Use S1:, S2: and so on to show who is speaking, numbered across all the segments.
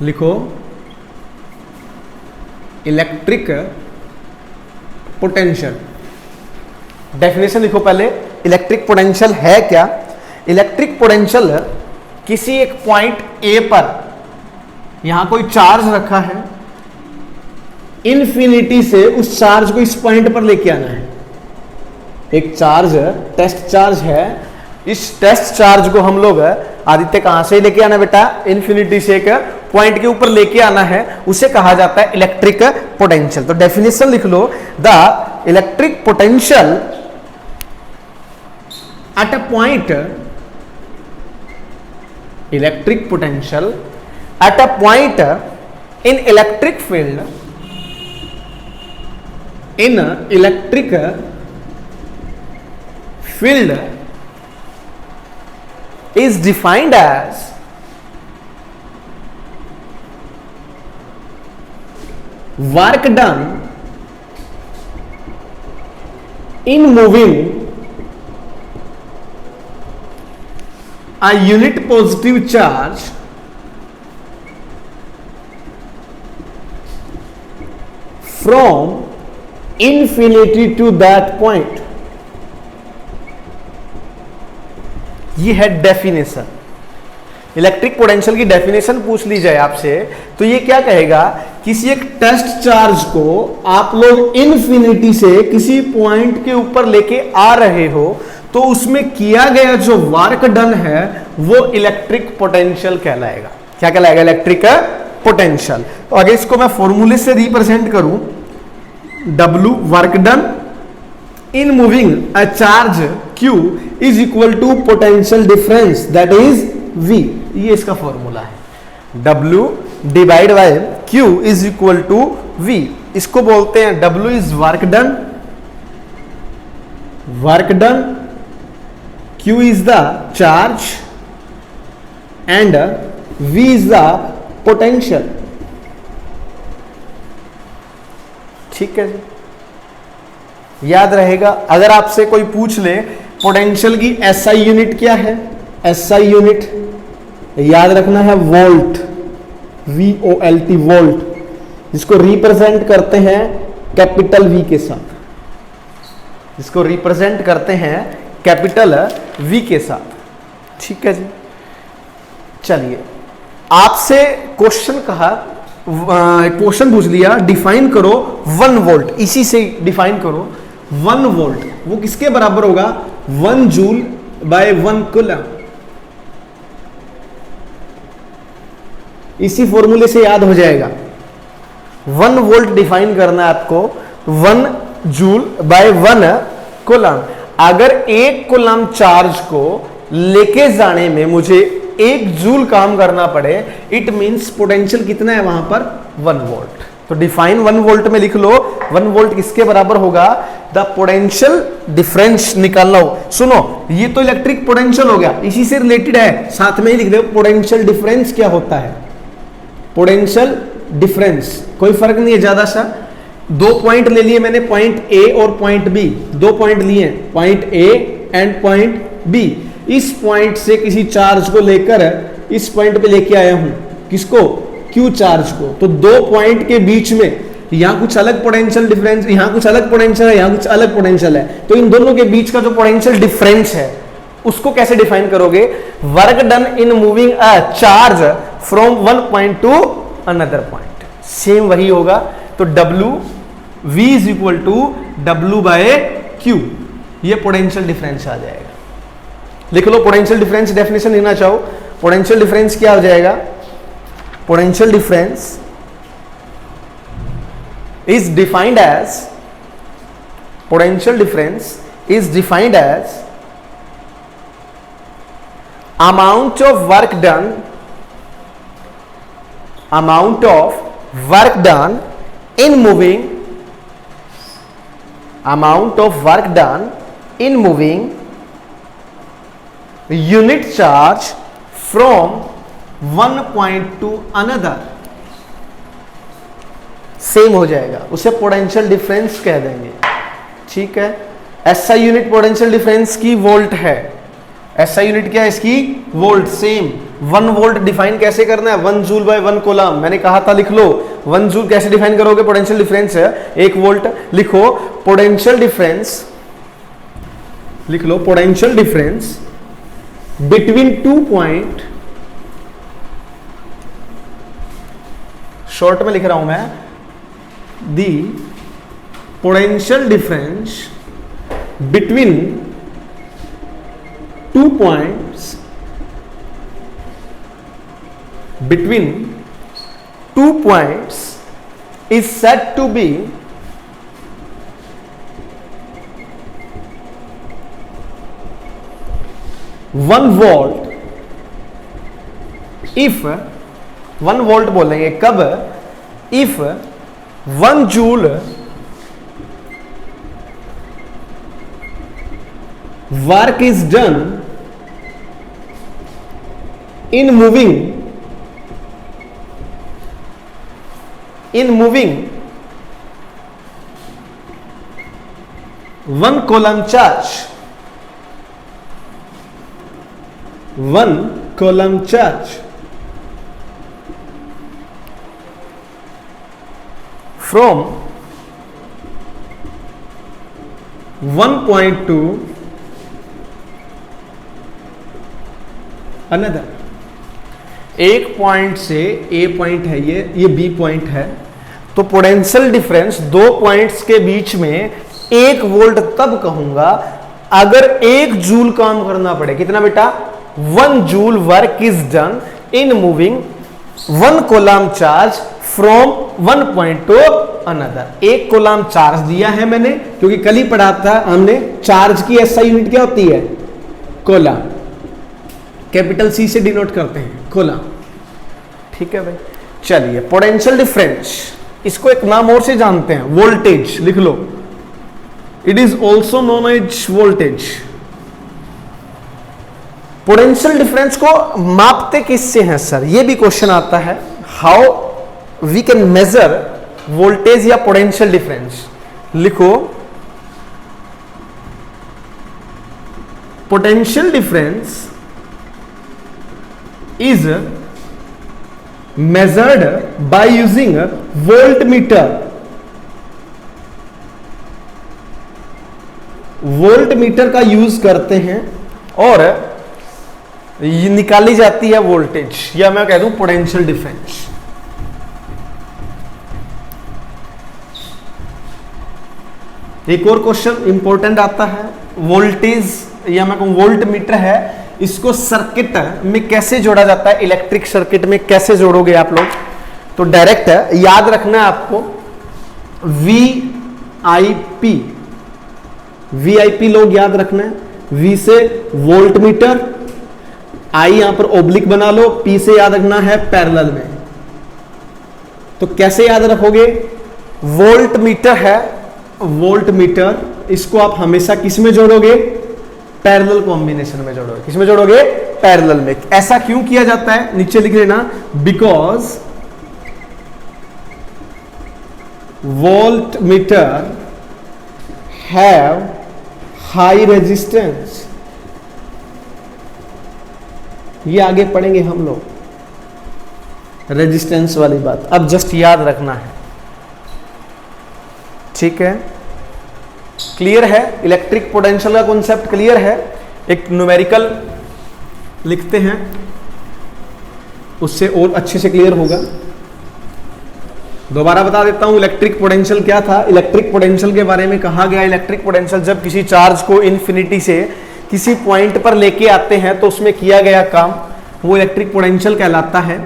S1: लिखो electric potential. Definition लिखो पहले, इलेक्ट्रिक पोटेंशियल है क्या? इलेक्ट्रिक पोटेंशियल किसी एक पॉइंट ए पर, यहां कोई चार्ज रखा है, इन्फिनिटी से उस चार्ज को इस पॉइंट पर लेके आना है। एक चार्ज टेस्ट चार्ज है, इस टेस्ट चार्ज को हम लोग आदित्य कहां से लेके आना बेटा? इन्फिनिटी से एक पॉइंट के ऊपर लेके आना है, उसे कहा जाता है इलेक्ट्रिक पोटेंशियल। तो डेफिनेशन लिख लो, the electric potential at a point, electric potential at a point in electric field, in electric field is defined as work done in moving a unit positive charge from infinity to that point। ये है definition. Electric potential की definition पूछ ली जाए आपसे तो ये क्या कहेगा? किसी एक टेस्ट चार्ज को आप लोग इन्फिनिटी से किसी पॉइंट के ऊपर लेके आ रहे हो तो उसमें किया गया जो वर्क डन है वो इलेक्ट्रिक पोटेंशियल कहलाएगा। क्या कहलाएगा? Electric potential. तो अगर इसको मैं फॉर्मूले से रिप्रेजेंट करूं, W work done in moving a charge q is equal to potential difference that is v। ये इसका फॉर्मूला है, W divide by q is equal to v। इसको बोलते हैं W is work done, q is the charge and v is the potential। ठीक है जी, याद रहेगा। अगर आपसे कोई पूछ ले पोटेंशियल की एसआई यूनिट क्या है, एसआई यूनिट याद रखना है वोल्ट, VOLT वोल्ट, जिसको रिप्रेजेंट करते हैं कैपिटल V के साथ, जिसको रिप्रेजेंट करते हैं कैपिटल V के साथ। ठीक है जी, चलिए आपसे क्वेश्चन कहा, क्वेश्चन पूछ लिया डिफाइन करो 1 वोल्ट, इसी से डिफाइन करो 1 वोल्ट वो किसके बराबर होगा? 1 जूल बाय 1 कूलम। इसी फॉर्मूले से याद हो जाएगा। 1 वोल्ट डिफाइन करना है आपको, 1 जूल बाय 1 कूलम। अगर 1 कूलम चार्ज को लेके जाने में मुझे 1 जूल काम करना पड़े, इट मींस पोटेंशियल कितना है वहां पर? 1 वोल्ट। तो डिफाइन 1 वोल्ट में लिख लो, 1 वोल्ट किसके बराबर होगा? द पोटेंशियल डिफरेंस निकालना हो। सुनो, ये तो इलेक्ट्रिक पोटेंशियल हो गया, इसी से रिलेटेड है, साथ में ही लिख दो पोटेंशियल डिफरेंस क्या होता है। पोटेंशियल डिफरेंस कोई फर्क नहीं है ज्यादा सा। 2 पॉइंट ले लिए मैंने, पॉइंट ए और पॉइंट बी, 2 पॉइंट लिए, point A and point B. इस पॉइंट से किसी चार्ज को लेकर इस पॉइंट पे लेके आया हूं, किसको? क्यू चार्ज को। तो 2 पॉइंट के बीच में यहां कुछ अलग पोटेंशियल डिफरेंस, यहां कुछ अलग पोटेंशियल है, यहां कुछ अलग पोटेंशियल है। तो इन दोनों के बीच का जो पोटेंशियल डिफरेंस है उसको कैसे डिफाइन करोगे? Work done in moving a charge from 1 point to another point. Same वही होगा। तो W V is equal to W by Q, ये पोटेंशियल डिफरेंस आ जाएगा। लिख लो पोटेंशियल डिफरेंस डेफिनेशन लिखना चाहो, पोटेंशियल डिफरेंस क्या हो जाएगा? Potential difference is defined as, potential difference is defined as amount of work done in moving, amount of work done in moving unit charge from one point to another। Same हो जाएगा, उसे potential difference कह देंगे। ठीक है, SI unit potential difference की volt है, SI unit क्या है इसकी? वोल्ट। सेम 1 वोल्ट डिफाइन कैसे करना है, 1 जूल बाय 1 कोलम, मैंने कहा था लिख लो। 1 जूल कैसे डिफाइन करोगे, पोटेंशियल डिफरेंस है 1 वोल्ट, लिखो पोटेंशियल डिफरेंस, लिख low potential difference between 2 point, short में लिख रहा हूं मैं, the potential difference between 2 points, between 2 points is said to be one volt if 1 volt बोलेंगे कब, if 1 joule work is done in moving 1 coulomb charge, 1 coulomb charge from one point to another, एक point से ए point है, ये B point है, तो potential difference 2 points के बीच में 1 वोल्ट तब कहूंगा अगर 1 जूल काम करना पड़े। कितना बेटा, 1 joule work is done in moving 1 coulomb charge from 1 point to another. 1 coulomb charge दिया है मैंने, क्योंकि कल ही पढ़ा था हमने चार्ज की एसआई यूनिट क्या होती है, कोलम, कैपिटल सी से डिनोट करते हैं कोलम, ठीक है भाई। चलिए पोटेंशियल डिफरेंस, इसको एक नाम और से जानते हैं, वोल्टेज, लिख लो, it is also known as voltage. Potential difference को मापते किससे हैं सर, ये भी क्वेश्चन आता है, how we can measure voltage या पोटेंशियल डिफरेंस। लिखो potential difference is measured by using voltmeter, voltmeter का यूज करते हैं और ये निकाली जाती है वोल्टेज, या मैं कह दूं पोटेंशियल डिफरेंस। एक और क्वेश्चन इंपॉर्टेंट आता है, वोल्टेज या मैं कहूं वोल्टमीटर है, इसको सर्किट में कैसे जोड़ा जाता है, इलेक्ट्रिक सर्किट में कैसे जोड़ोगे आप लोग, तो डायरेक्ट है, याद रखना है आपको, वीआईपी लोग याद रखना है, वी से वोल्टमीटर, आई यहां पर ओब्लिक बना लो, पी से याद रखना है पैरेलल में। तो कैसे याद रखोगे, वोल्टमीटर है, वोल्टमीटर, इसको आप हमेशा किस में जोड़ोगे, पैरेलल कॉम्बिनेशन में जोड़ोगे। किसमें जोड़ोगे, पैरेलल में। ऐसा क्यों किया जाता है, नीचे लिख लेना, because voltmeter have high resistance, ये आगे पढ़ेंगे हम लोग, रेजिस्टेंस वाली बात, अब जस्ट याद रखना है, ठीक है। क्लियर है, इलेक्ट्रिक पोटेंशियल का कॉन्सेप्ट क्लियर है। एक न्यूमेरिकल लिखते हैं, उससे और अच्छे से क्लियर होगा। दोबारा बता देता हूं इलेक्ट्रिक पोटेंशियल क्या था। इलेक्ट्रिक पोटेंशियल के बारे में कहा गया, इलेक्ट्रिक पोटेंशियल जब किसी चार्ज को इन्फिनिटी से किसी पॉइंट पर लेके आते हैं तो उसमें किया गया काम वो इलेक्ट्रिक पोटेंशियल कहलाता है।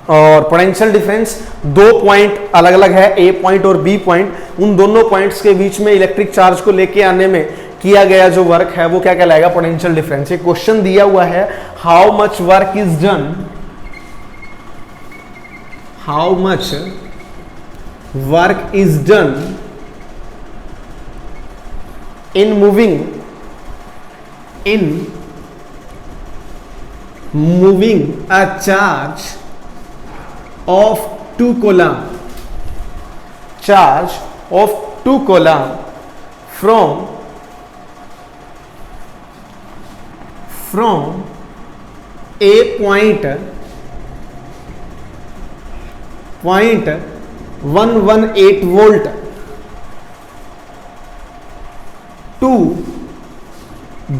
S1: और पोटेंशियल डिफरेंस 2 पॉइंट अलग अलग है, ए पॉइंट और बी पॉइंट, उन दोनों पॉइंट्स के बीच में इलेक्ट्रिक चार्ज को लेके आने में किया गया जो वर्क है वो क्या कहलाएगा, पोटेंशियल डिफरेंस। एक क्वेश्चन दिया हुआ है, how much work is done, how much work is done in moving a charge of 2 coulomb, charge of 2 coulomb from .118 volt to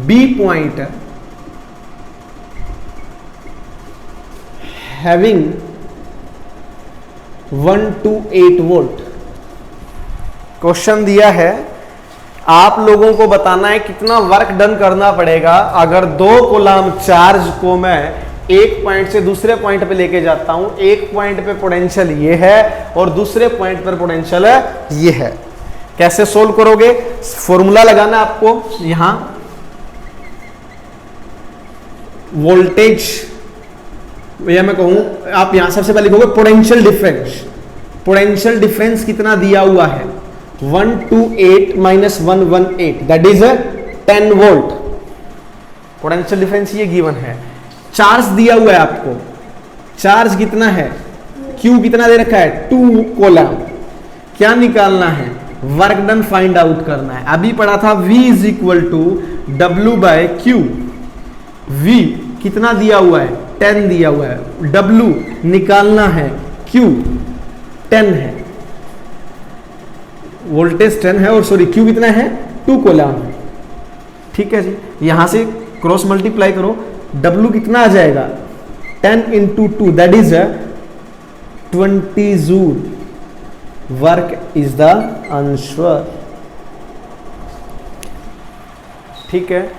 S1: B point having 128 volt. Question दिया है, आप लोगों को बताना है कितना वर्क डन करना पड़ेगा अगर 2 कूलम चार्ज को मैं एक पॉइंट से दूसरे पॉइंट पे लेके जाता हूं। एक पॉइंट पे पोटेंशियल ये है और दूसरे पॉइंट पर पोटेंशियल ये है। कैसे सोल्व करोगे? फॉर्मूला लगाना है आपको। यहां वोल्टेज, या मैं कहूं आप यहां सबसे पहले लिखोगे पोटेंशियल डिफरेंस। पोटेंशियल डिफरेंस कितना दिया हुआ है? 128 minus 118 that is 10 volt. Potential difference ये गिवन है। चार्ज दिया हुआ है आपको, चार्ज कितना है? Q कितना दे रखा है? 2 कूलम। क्या निकालना है? वर्क डन फाइंड आउट करना है। अभी पढ़ा था V is equal to W by Q। V कितना दिया हुआ है? 10 दिया हुआ है। W निकालना है, Q 10 है, वोल्टेज 10 है और सॉरी Q कितना है? 2 कूलम है। ठीक है जी, यहां से क्रॉस मल्टीप्लाई करो, W कितना आ जाएगा? 10 into 2 that is 20 joule. Work is the answer. ठीक है,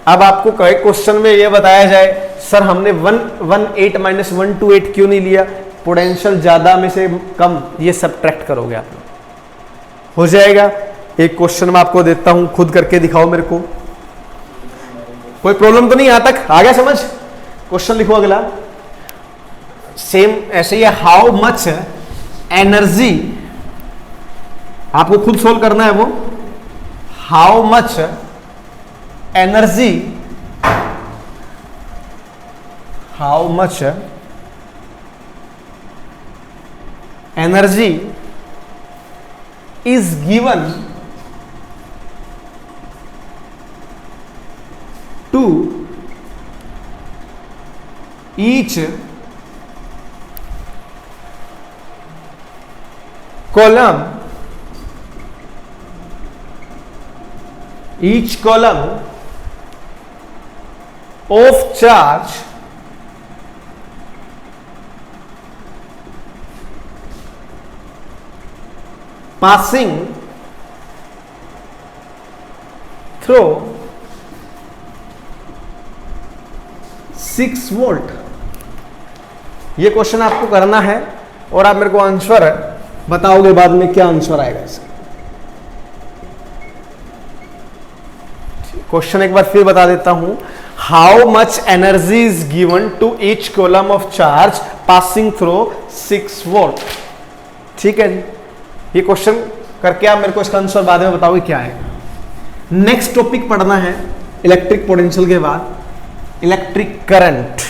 S1: अब आपको कई क्वेश्चन में यह बताया जाए सर हमने 118 माइनस 128 क्यों नहीं लिया? पोटेंशियल ज्यादा में से कम, ये सब्ट्रैक्ट करोगे आप लोग, हो जाएगा। एक क्वेश्चन मैं आपको देता हूं, खुद करके दिखाओ मेरे को। कोई प्रॉब्लम तो नहीं यहां तक? आ गया समझ? क्वेश्चन लिखो अगला। सेम ऐसे ही है, हाउ मच एनर्जी, आपको खुद सोल्व करना है वो। How much energy, how much energy is given to each column, each column of charge passing through 6 volt. ये क्वेश्चन आपको करना है और आप मेरे को आंसर बताओगे बाद में क्या आंसर आएगा इसका। क्वेश्चन एक बार फिर बता देता हूं। How much energy is given to each coulomb of charge passing through 6 volt. ठीक है जी, ये क्वेश्चन करके आप मेरे को इसका आंसर बाद में बताओगे क्या है। नेक्स्ट टॉपिक पढ़ना है इलेक्ट्रिक पोटेंशियल के बाद इलेक्ट्रिक करंट।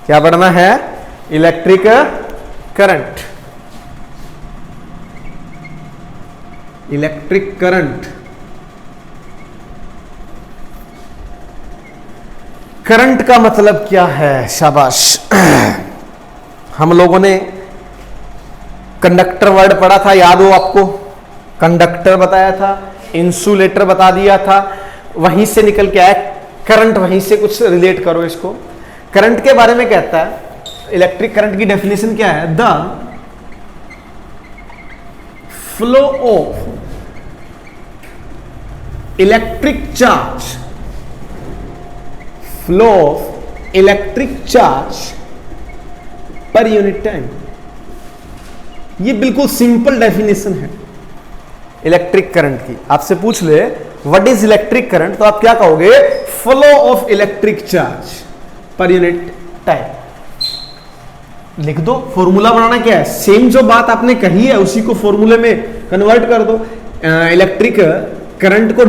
S1: क्या पढ़ना है? Electric current. Electric current, current का मतलब क्या है? शाबाश। हम लोगों ने कंडक्टर वर्ड पढ़ा था, याद हो आपको? कंडक्टर बताया था, इंसुलेटर बता दिया था, वहीं से निकल के आया करंट। वहीं से कुछ रिलेट करो इसको। करंट के बारे में कहता है, इलेक्ट्रिक करंट की डेफिनेशन क्या है? The flow of electric charge, flow of electric charge per unit time. ये बिल्कुल सिंपल डेफिनेशन है इलेक्ट्रिक करंट की। आपसे पूछ ले व्हाट इज इलेक्ट्रिक करंट, तो आप क्या कहोगे? Flow of electric charge per unit time. लिख दो। फॉर्मूला बनाना क्या है? सेम जो बात आपने कही है उसी को फॉर्मूले में कन्वर्ट कर दो। इलेक्ट्रिक करंट को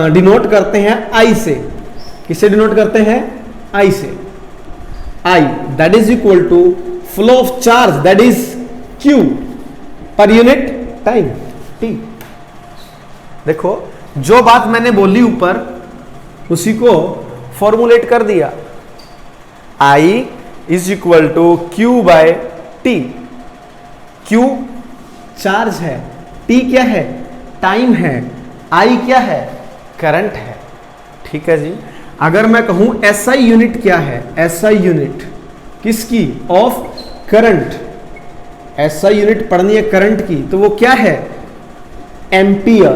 S1: डिनोट करते हैं आई से। किससे डिनोट करते हैं? आई से। I that is equal to flow of charge that is Q per unit time T। देखो जो बात मैंने बोली ऊपर उसी को फॉर्मुलेट कर दिया। I is equal to Q by T। Q charge है, T क्या है, टाइम है, I क्या है, करंट है। ठीक है जी। अगर मैं कहूं SI यूनिट क्या है, SI यूनिट किसकी, ऑफ करंट, SI यूनिट पढ़नी है करंट की, तो वो क्या है, एम्पियर।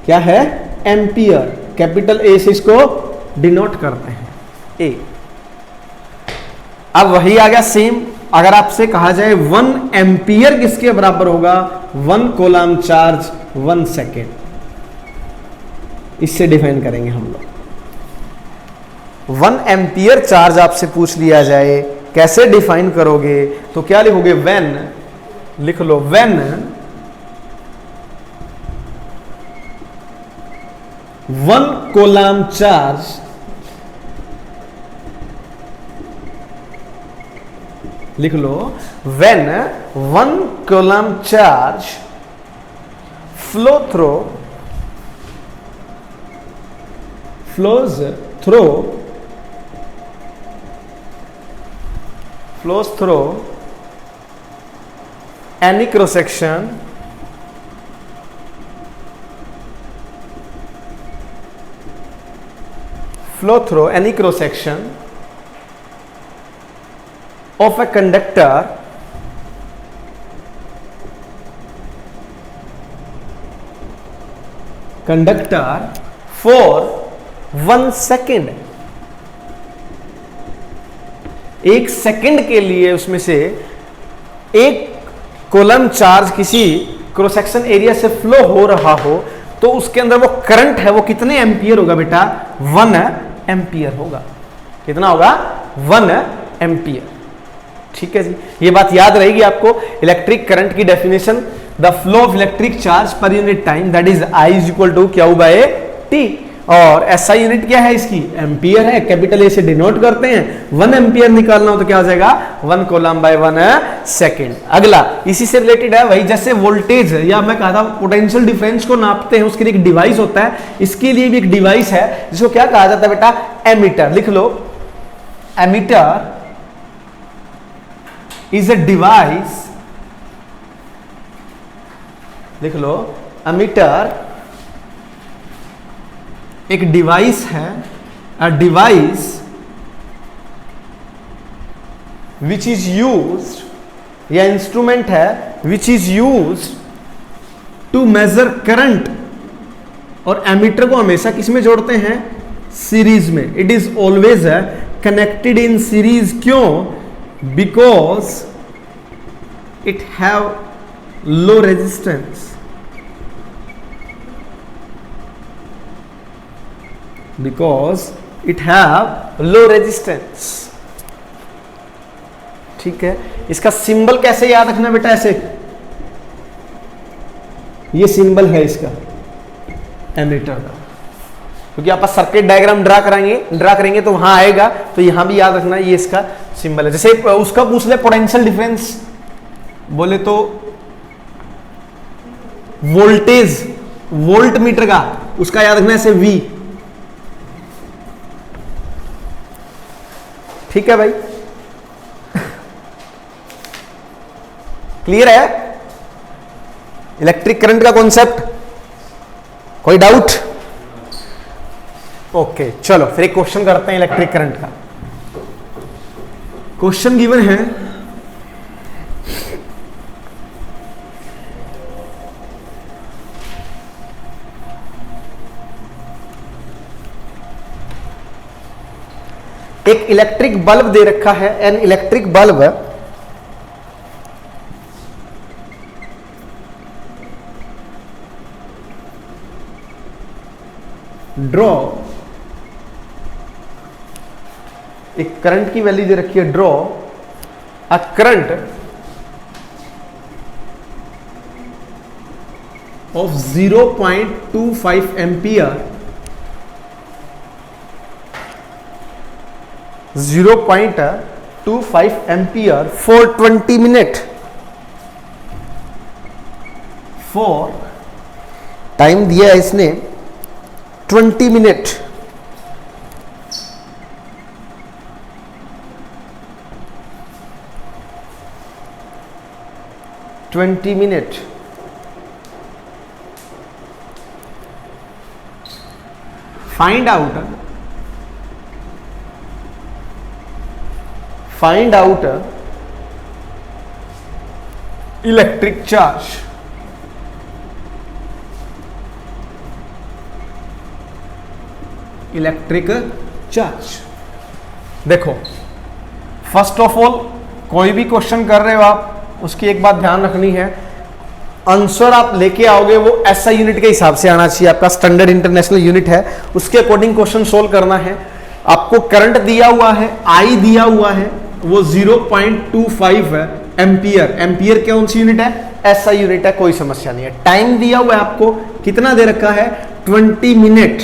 S1: क्या है, एम्पियर। कैपिटल ए से इसको डिनोट करते हैं, ए। अब वही आ गया सेम। अगर आपसे कहा जाए 1 एम्पियर किसके बराबर होगा, 1 कूलम्ब चार्ज 1 सेकेंड, इससे डिफाइन करेंगे हम लोग। 1 एम्पियर चार्ज आपसे पूछ लिया जाए, कैसे डिफाइन करोगे, तो क्या लिखोगे, व्हेन, लिख लो, व्हेन 1 कूलम्ब चार्ज लिख लो, when 1 coulomb charge flows through any cross section of a conductor for 1 second. 1 second के लिए उसमें से 1 कूलम्ब चार्ज किसी क्रॉस सेक्शन एरिया से फ्लो हो रहा हो, तो उसके अंदर वो करंट है वो कितने एम्पियर होगा बेटा, 1 एम्पियर होगा। कितना होगा, 1 एम्पियर। ठीक है जी, ये बात याद रहेगी आपको। इलेक्ट्रिक करंट की definition, the flow of electric charge per unit time, that is I is equal to Q by T। और SI यूनिट क्या है इसकी, एम्पियर है, कैपिटल ए से डिनोट करते हैं। 1 एम्पियर निकालना हो तो क्या हो जाएगा, 1 कूलम्ब बाय 1 सेकेंड। अगला इसी से रिलेटेड है, वही जैसे वोल्टेज या मैं कहा था पोटेंशियल डिफरेंस को नापते हैं, उसके लिए एक डिवाइस होता है, इसके लिए भी एक डिवाइस है जिसको क्या कहा जाता है बेटा, एमीटर। लिख लो, एमीटर is a device, लिख लो, एमीटर एक डिवाइस है, a device which is used, या इंस्ट्रूमेंट है which is used to measure current। और एमीटर को हमेशा किस में जोड़ते हैं, सीरीज में। It is always connected in series, क्यों, because it have low resistance, because it have low resistance। ठीक है, इसका सिंबल कैसे याद रखना बेटा, ऐसे, ये सिंबल है इसका एमीटर का, क्योंकि आप सर्किट डायग्राम ड्रा करेंगे तो वहां आएगा, तो यहां भी याद रखना, ये इसका सिंबल है। जैसे उसका पूछ ले पोटेंशियल डिफरेंस, बोले तो वोल्टेज, वोल्ट मीटर का, उसका याद रखना ऐसे V। ठीक है भाई, क्लियर है इलेक्ट्रिक करंट का कॉन्सेप्ट, कोई डाउट? ओके, चलो फिर एक क्वेश्चन करते हैं इलेक्ट्रिक करंट का। क्वेश्चन गिवन है, एक इलेक्ट्रिक बल्ब दे रखा है, एन इलेक्ट्रिक बल्ब ड्रॉ, एक करंट की वैल्यू दे रखी है, draw a current of 0.25 ampere, 0.25 ampere for 20 minute, for time दिया है इसने 20 minute, 20 minute. Find out electric charge. Electric charge. देखो, फर्स्ट ऑफ ऑल कोई भी क्वेश्चन कर रहे हो आप, उसकी एक बात ध्यान रखनी है, आंसर आप लेके आओगे वो एसआई यूनिट के हिसाब से आना चाहिए। आपका स्टैंडर्ड इंटरनेशनल यूनिट है, उसके अकॉर्डिंग क्वेश्चन सोल्व करना है। आपको करंट दिया हुआ है, आई दिया हुआ है, वो 0.25 है एम्पियर। एम्पियर कौन सी यूनिट है? एसआई यूनिट है, कोई समस्या नहीं है। टाइम दिया हुआ है आपको, कितना दे रखा है? 20 मिनट।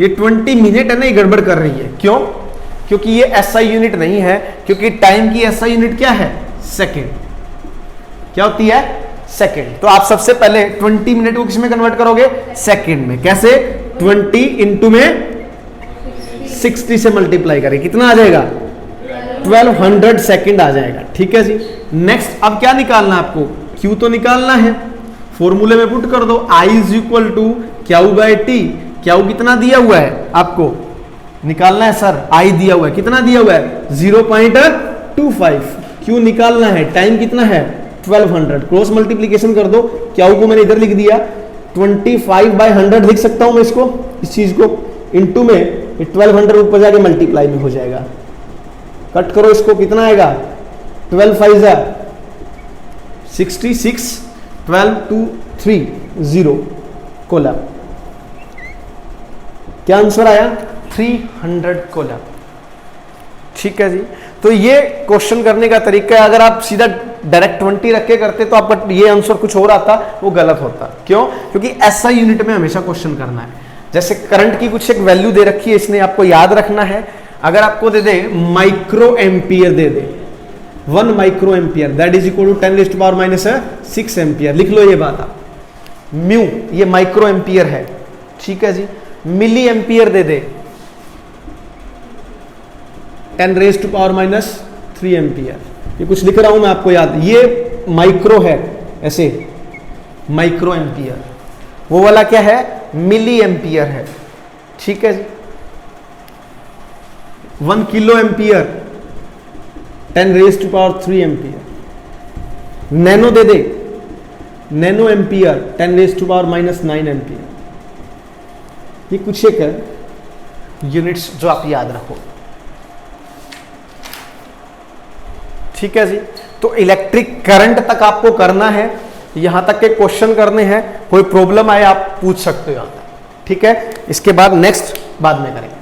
S1: ये 20 मिनट है ना, ये गड़बड़ कर रही है। क्यों? क्योंकि ये एसआई यूनिट नहीं है, क्योंकि टाइम की एसआई यूनिट क्या है? सेकेंड। क्या होती है? सेकेंड। तो आप सबसे पहले 20 मिनट को किस में कन्वर्ट करोगे? सेकेंड में। कैसे? 20 इंटू में 60 से मल्टीप्लाई करें, कितना आ जाएगा? 1200 सेकेंड आ जाएगा। ठीक है जी। नेक्स्ट अब क्या निकालना है आपको? Q तो निकालना है, फॉर्मूले में पुट कर दो। I is equal to Q by T. Q कितना दिया हुआ है आपको? निकालना है सर, I दिया हुआ है, कितना दिया हुआ है? 0.25। Q निकालना है, टाइम कितना है? 1200। क्रॉस मल्टीप्लीकेशन कर दो। क्यू को मैंने इधर लिख दिया, 25/100 लिख सकता हूं मैं इसको, इस चीज को, इंटू में 1200 ऊपर जाके मल्टीप्लाई में हो जाएगा। कट करो इसको, कितना आएगा? 12 5 66, 12 2 3 0 कोलम। क्या आंसर आया? 300 कोलम। ठीक है जी। तो ये क्वेश्चन करने का तरीका है। अगर आप सीधा डायरेक्ट 20 रख के करते तो आपका ये आंसर कुछ और आता, वो गलत होता। क्यों? क्योंकि एसआई यूनिट में हमेशा क्वेश्चन करना है। जैसे करंट की कुछ एक वैल्यू दे रखी है, इसने आपको याद रखना है। अगर आपको दे दे माइक्रो एम्पियर, दे दे 1 micro ampere, that is equal to 10⁻⁶ ampere. लिख लो ये बात आप। म्यू ये माइक्रो एम्पियर है। ठीक है जी। मिली एम्पियर दे दे 10⁻³ एम्पियर। ये कुछ लिख रहा हूं मैं, आपको याद, ये माइक्रो है, ऐसे माइक्रो एम्पियर। वो वाला क्या है? मिली एम्पियर है। ठीक है जी। 1 किलो एम्पियर 10⁻³ एम्पियर। नैनो दे दे, नैनो एम्पियर 10⁻⁹ एम्पियर। ये कुछ एक यूनिट्स जो आप याद रखो। ठीक है जी। तो इलेक्ट्रिक करंट तक आपको करना है, यहां तक के क्वेश्चन करने हैं। कोई प्रॉब्लम आए आप पूछ सकते हो यहां तक। ठीक है। इसके बाद नेक्स्ट बाद में करेंगे।